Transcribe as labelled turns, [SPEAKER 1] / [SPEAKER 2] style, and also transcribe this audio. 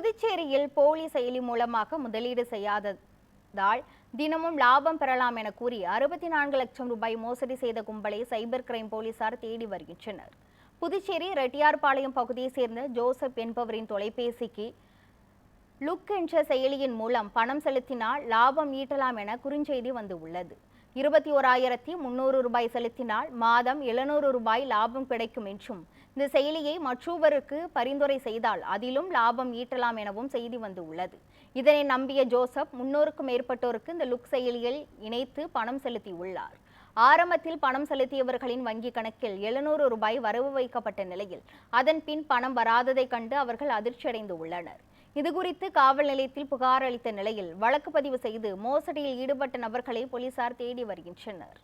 [SPEAKER 1] புதுச்சேரியில் போலி செயலி மூலமாக முதலீடு செய்யாததால் தினமும் லாபம் பெறலாம் என கூறி 64 லட்சம் ரூபாய் மோசடி செய்த கும்பலை சைபர் கிரைம் போலீசார் தேடி வருகின்றனர். புதுச்சேரி ரெட்டியார்பாளையம் பகுதியைச் சேர்ந்த ஜோசப் என்பவரின் தொலைபேசிக்கு லுக் என்ற செயலியின் மூலம் பணம் செலுத்தினால் லாபம் ஈட்டலாம் என குறுஞ்செய்தி வந்துள்ளது. 21,300 ரூபாய் செலுத்தினால் மாதம் 700 ரூபாய் லாபம் கிடைக்கும் என்றும், இந்த செயலியை மற்றொருவருக்கு பரிந்துரை செய்தால் அதிலும் லாபம் ஈட்டலாம் எனவும் செய்தி வந்துள்ளது. இதனை நம்பிய ஜோசப் 300க்கும் மேற்பட்டோருக்கு இந்த லுக் செயலியில் இணைத்து பணம் செலுத்தியுள்ளார். ஆரம்பத்தில் பணம் செலுத்தியவர்களின் வங்கி கணக்கில் 700 ரூபாய் வரவு வைக்கப்பட்ட நிலையில் அதன் பின் பணம் வராததை கண்டு அவர்கள் அதிர்ச்சியடைந்து உள்ளனர். இதுகுறித்து காவல் நிலையத்தில் புகார் அளித்த நிலையில் வழக்கு பதிவு செய்து மோசடியில் ஈடுபட்ட நபர்களை போலீசார் தேடி வருகின்றனர்.